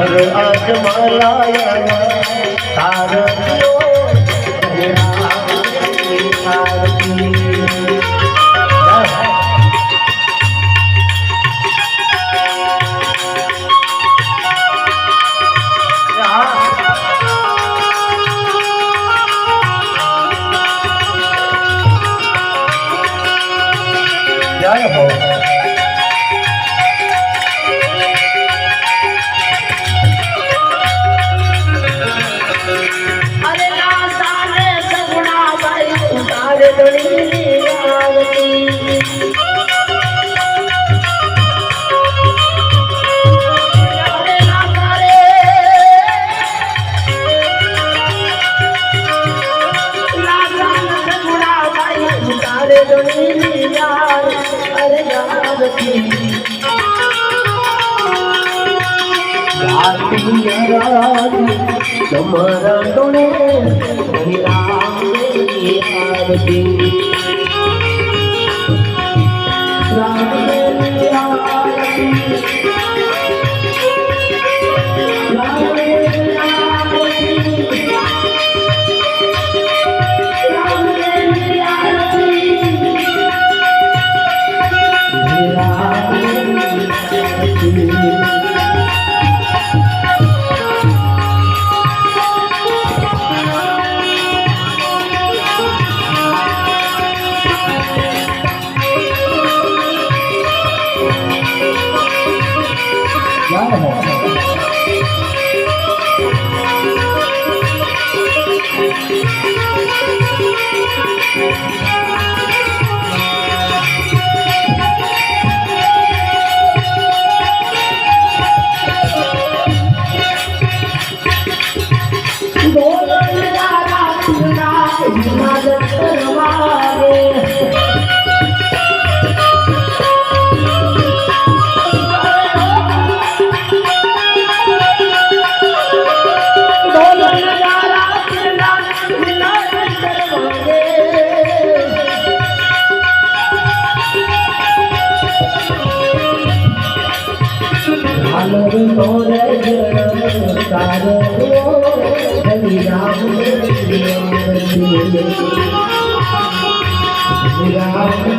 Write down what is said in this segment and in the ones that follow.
हर आज मलाया तारतियो जय हो। अरे लासा ने सगुना भाई उतारे दड़ी आरती अरे लासा रे लासा ने सगुना भाई उतारे दड़ी अरे आरती तुम्हारा डोले आरती राम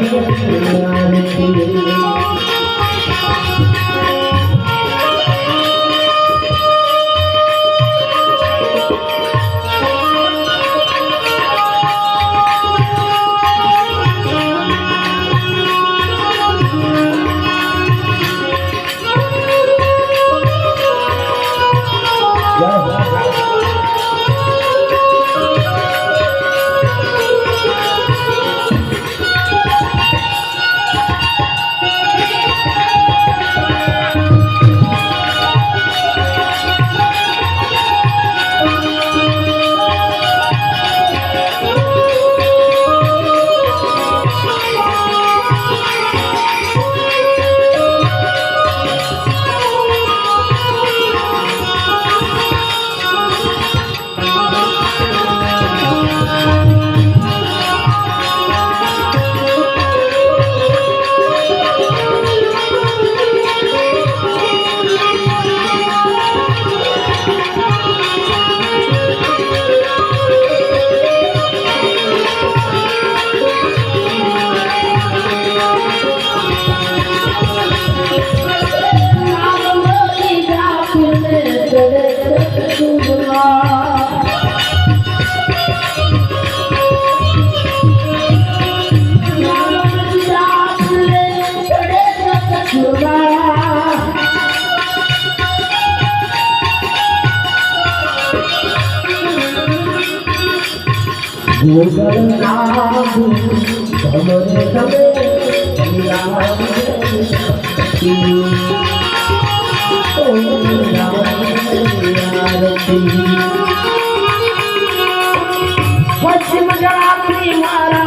पश्चिम जलाग्नि मारा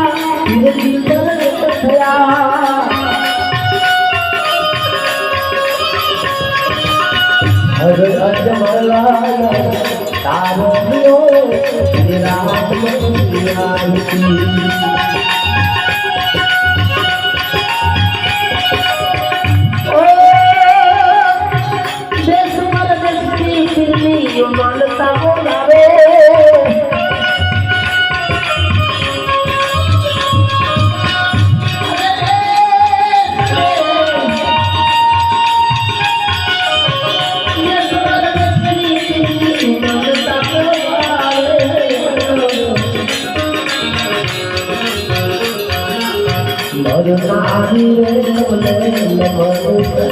हर अजमला तारो दियो राम देश मर देश की नारी रे बोले मनुष्य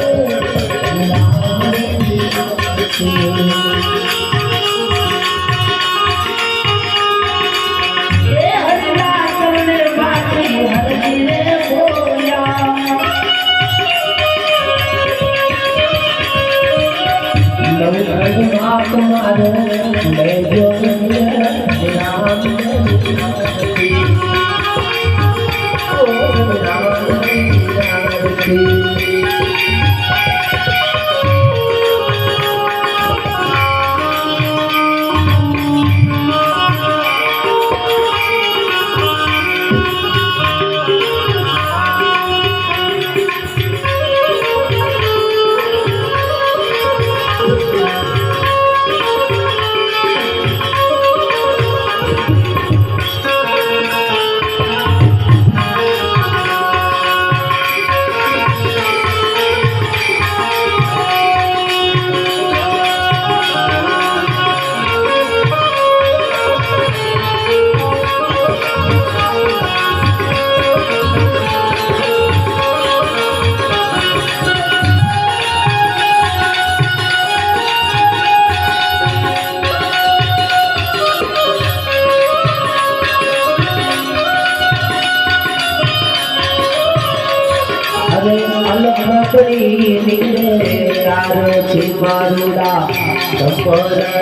ये हरिला करने बाकी हरि रे बोया नव मारे मैं जो राम मारुड़ा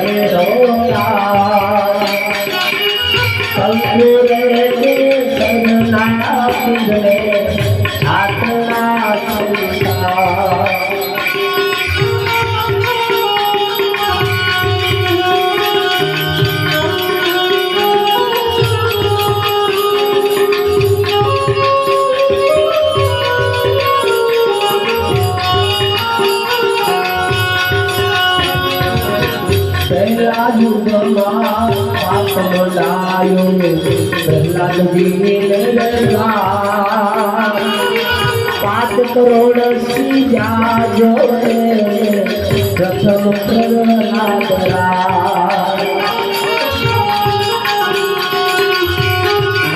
रे रोया संपूरे सरना पिंजरे आत्मा संता प्रहलाद जी पाँच करोड़ सीजा जो प्रथम प्रहलाद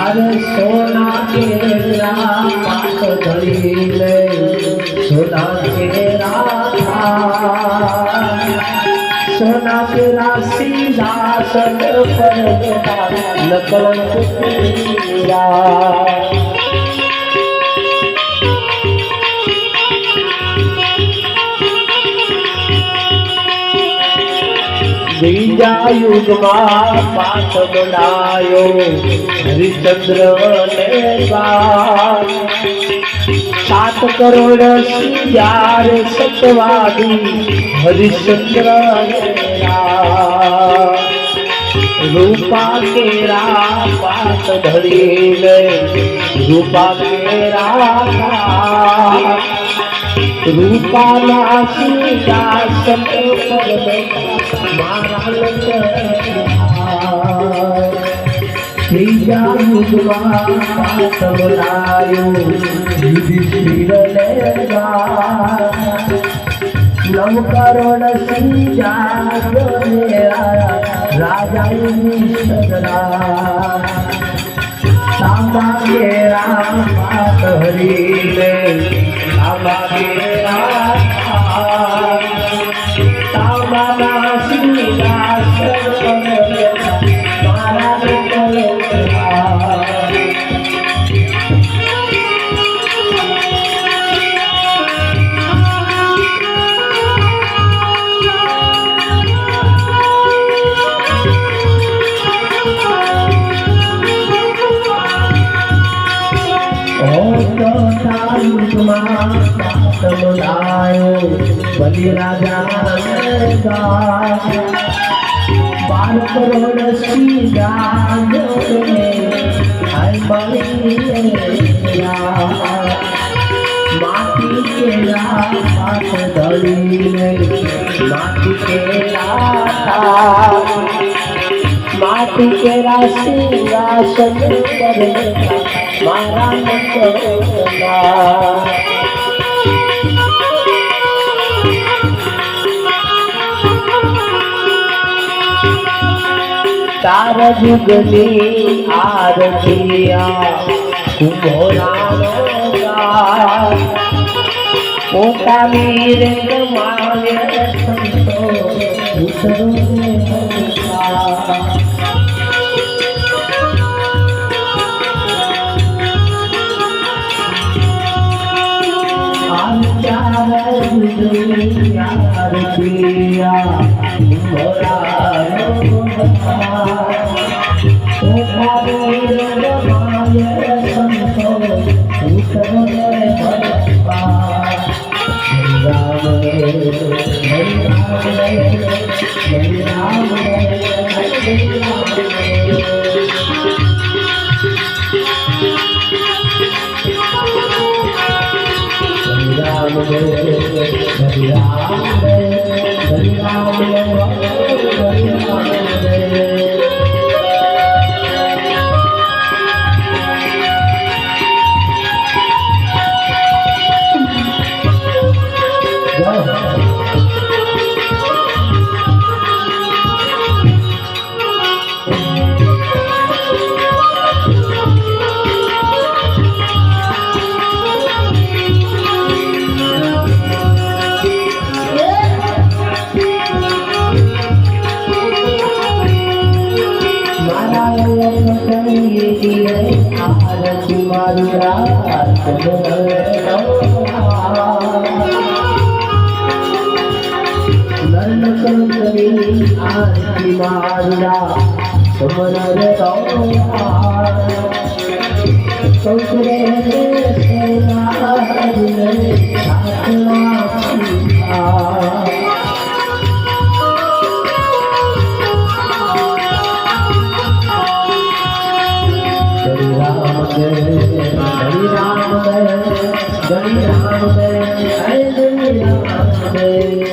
अरे सोना के पाँच घड़ी में सोना के सोना के राशि दासन पर नकलंक तेरा बीजा युग पाठ बनायो हरिचंद्र ने 7 करोड़ सीजार सतवादी हरिचंद्र रूपा केरा पाठ धरी रूपा केरा रूपा सीता त्रीजा युगमायो युधिष्ठिर 9 करोड़ सीता राजा युधिष्ठिरा तांबा केरा पाठ हरि तांबा केरा तांबा सीता बलि राजा 12 करोड़ सीधा माटी के पाठ धरी माटी के राशि राशन मारा तार जुगनी आरतिया कुम्भोरा पोटामी रंगमावे संतो उतरो Hare